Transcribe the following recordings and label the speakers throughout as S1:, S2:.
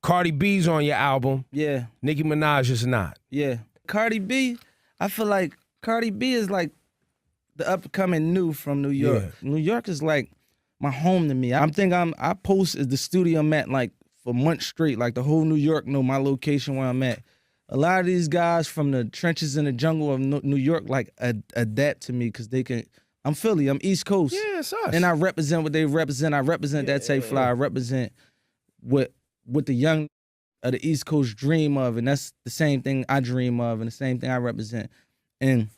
S1: Cardi B's on your album.
S2: Yeah.
S1: Nicki Minaj is not.
S2: Yeah. Cardi B, I feel like Cardi B is like the upcoming new from New York.
S1: Yeah.
S2: New York is like my home to me. I post at the studio I'm at like for months straight. Like the whole New York know my location where I'm at. A lot of these guys from the trenches in the jungle of New York like adapt to me because they can. I'm Philly. I'm East Coast.
S1: Yeah, it's us.
S2: And I represent what they represent. I represent that tape fly. I represent what the young of the East Coast dream of, and that's the same thing I dream of, and the same thing I represent. And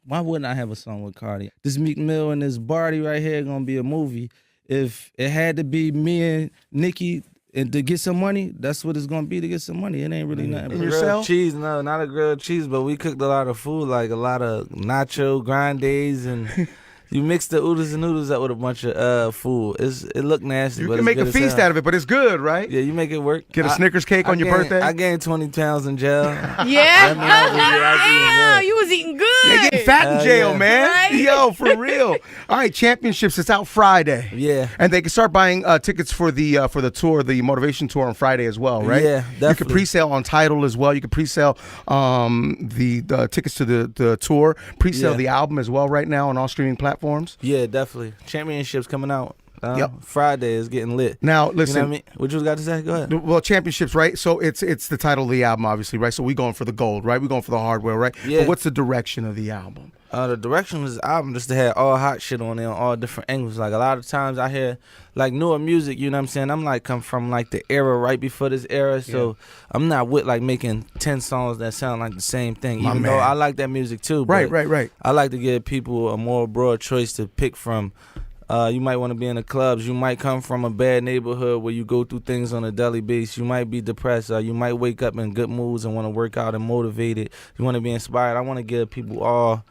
S2: why wouldn't I have a song with Cardi? This Meek Mill and this Barty right here gonna be a movie. If it had to be me and Nicki and to get some money, that's what it's gonna be to get some money. It ain't really nothing.
S3: And grilled cheese, no, not a grilled cheese, but we cooked a lot of food, like a lot of nacho grandes, and you mix the oodles and noodles up with a bunch of food. It look nasty,
S4: You
S3: but
S4: can
S3: it's
S4: make
S3: good
S4: a
S3: as
S4: feast
S3: hell.
S4: out of it, but it's good, right?
S3: Yeah, you make it work.
S4: Get a Snickers cake on your birthday?
S3: I gained 20 pounds in jail.
S5: Yeah? Damn, you was eating good.
S4: You're getting fat in jail,
S3: yeah.
S4: man.
S5: Right?
S4: Yo, for real. All right, Championships. It's out Friday.
S3: Yeah.
S4: And they can start buying tickets for the tour, the motivation tour on Friday as well, right?
S3: Yeah,
S4: You can
S3: definitely.
S4: pre-sale on Tidal as well. You can pre-sale the tickets to the tour. Pre-sale
S3: Yeah.
S4: the album as well right now on all streaming platforms.
S3: Yeah, definitely. Championships coming out.
S4: Yep.
S3: Friday is getting lit.
S4: Now,
S3: You know
S4: listen.
S3: what I mean? What you got to say? Go ahead.
S4: Well, championships, right? So it's the title of the album, obviously, right? So we going for the gold, right? We going for the hardware, right?
S3: Yeah.
S4: But what's the direction of the album?
S3: The direction of this album just to have all hot shit on there on all different angles. Like a lot of times I hear like newer music, you know what I'm saying? I'm like come from like the era right before this era, so I'm not with like making 10 songs that sound like the same thing.
S4: My
S3: Even though
S4: man.
S3: I like that music too.
S4: Right,
S3: but
S4: right.
S3: I like to give people a more broad choice to pick from. You might want to be in the clubs. You might come from a bad neighborhood where you go through things on a daily basis. You might be depressed. You might wake up in good moods and want to work out and motivated. You want to be inspired. I want to give people all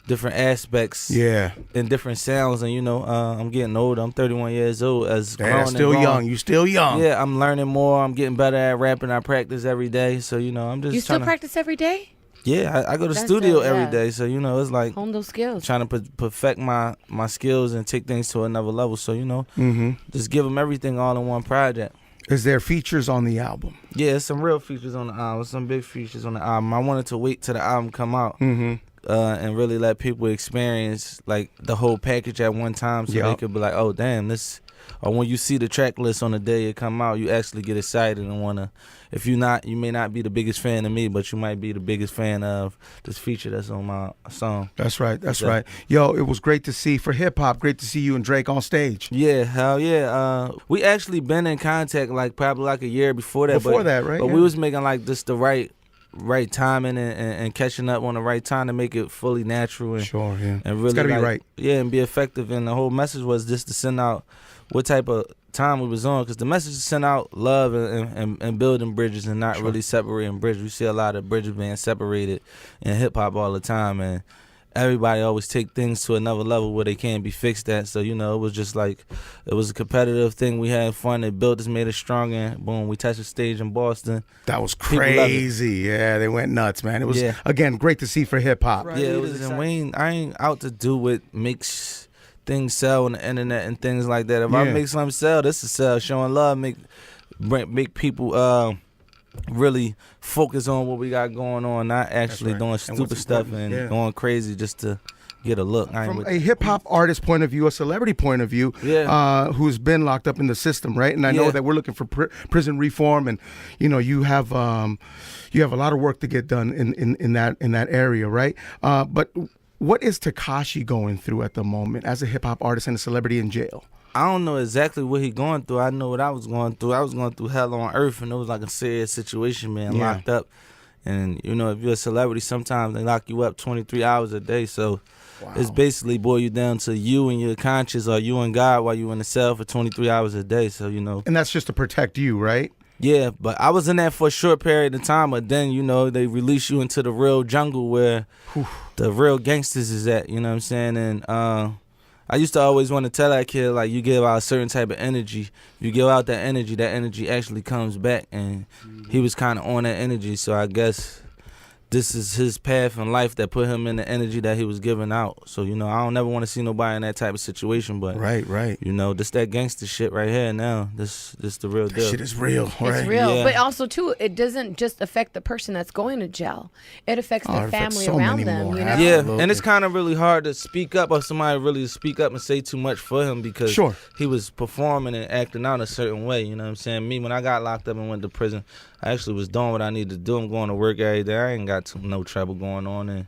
S3: different aspects and different sounds. And, you know, I'm getting older. I'm 31 years old.
S4: Damn, still young. You still young.
S3: Yeah, I'm learning more. I'm getting better at rapping. I practice every day. So, you know, I'm just
S5: You still
S3: tryna-
S5: practice every day?
S3: Yeah, I go to
S5: That's
S3: studio
S5: dope,
S3: every
S5: yeah.
S3: day. So, you know, it's like
S5: Hone those skills.
S3: trying to perfect my skills and take things to another level. So, you know,
S4: Mm-hmm.
S3: just give them everything all in one project.
S4: Is there features on the album?
S3: Yeah, some real features on the album, some big features on the album. I wanted to wait till the album come out
S4: Mm-hmm.
S3: and really let people experience like the whole package at one time, so they
S4: Yup.
S3: could be like, oh damn, this. Or when you see the track list on the day it come out, you actually get excited and wanna. If you may not be the biggest fan of me, but you might be the biggest fan of this feature that's on my song.
S4: That's right. That's
S3: Yeah.
S4: right. Yo, it was great to see for hip hop. Great to see you and Drake on stage.
S3: Yeah, hell yeah. We actually been in contact like probably like a year before that.
S4: Before
S3: but,
S4: that, right?
S3: But
S4: Yeah.
S3: we was making like just the right timing and catching up on the right time to make it fully natural and
S4: Sure, yeah.
S3: and really
S4: It's gotta be
S3: like,
S4: right.
S3: Yeah, and be effective. And the whole message was just to send out what type of time we was on, because the message is send out love and building bridges and not really separating bridges. We see a lot of bridges being separated in hip hop all the time, and everybody always take things to another level where they can't be fixed at. So, you know, it was just like, it was a competitive thing. We had fun. It built us, made us stronger. Boom, we touched the stage in Boston.
S4: That was
S3: People loved it.
S4: crazy. Yeah, they went nuts, man. It was,
S3: Yeah.
S4: again, great to see for hip hop.
S3: Yeah, it was. And I ain't out to do what makes things sell on the internet and things like that. If I
S4: Yeah.
S3: make something sell, this is sell. Showing love, make people really focus on what we got going on, not actually
S4: right.
S3: doing
S4: And
S3: stupid
S4: what's
S3: stuff
S4: important,
S3: and
S4: yeah.
S3: going crazy just to get a look. I ain't
S4: From
S3: with-
S4: a hip hop artist point of view, a celebrity point of view,
S3: Yeah.
S4: who's been locked up in the system, right? And I know
S3: Yeah.
S4: that we're looking for prison reform, and you know you have a lot of work to get done in that area, right? But what is Tekashi going through at the moment as a hip hop artist and a celebrity in jail?
S3: I don't know exactly what he going through. I know what I was going through. I was going through hell on earth, and it was like a serious situation, man,
S4: Yeah.
S3: locked up. And, you know, if you're a celebrity, sometimes they lock you up 23 hours a day. So it's basically boil you down to you and your conscience, or you and God while you in the cell for 23 hours a day. So, you know.
S4: And that's just to protect you, right?
S3: Yeah, but I was in there for a short period of time, but then, you know, they release you into the real jungle where the real gangsters is at, you know what I'm saying? And I used to always want to tell that kid, like, you give out a certain type of energy. You give out that energy actually comes back, and he was kind of on that energy, so I guess this is his path in life that put him in the energy that he was giving out. So, you know, I don't never want to see nobody in that type of situation, but
S4: Right.
S3: you know, this that gangster shit right here now. This the real
S4: That
S3: deal.
S4: shit is real, right?
S5: It's real,
S3: Yeah.
S5: but also too, it doesn't just affect the person that's going to jail. It affects
S4: Oh,
S5: their
S4: it affects
S5: family
S4: so
S5: around
S4: many
S5: them.
S4: more.
S5: You know,
S3: Yeah,
S4: Absolutely.
S3: and it's kind of really hard to speak up or somebody really to speak up and say too much for him because
S4: Sure.
S3: he was performing and acting out a certain way. You know what I'm saying? Me, when I got locked up and went to prison, I actually was doing what I needed to do. I'm going to work every day. I ain't got no trouble going on. And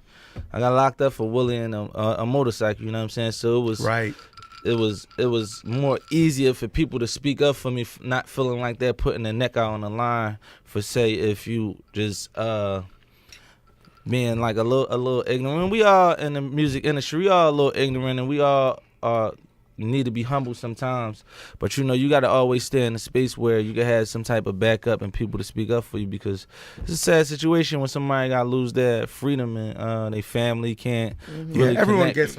S3: I got locked up for bullying a motorcycle. You know what I'm saying? So it was
S4: Right.
S3: It was more easier for people to speak up for me, not feeling like they're putting their neck out on the line for say if you just being like a little ignorant. And we all in the music industry, we all a little ignorant, and we all need to be humble sometimes. But you know, you got to always stay in a space where you can have some type of backup and people to speak up for you, because it's a sad situation when somebody got to lose their freedom and their family can't really
S4: Everyone
S3: connect.
S4: gets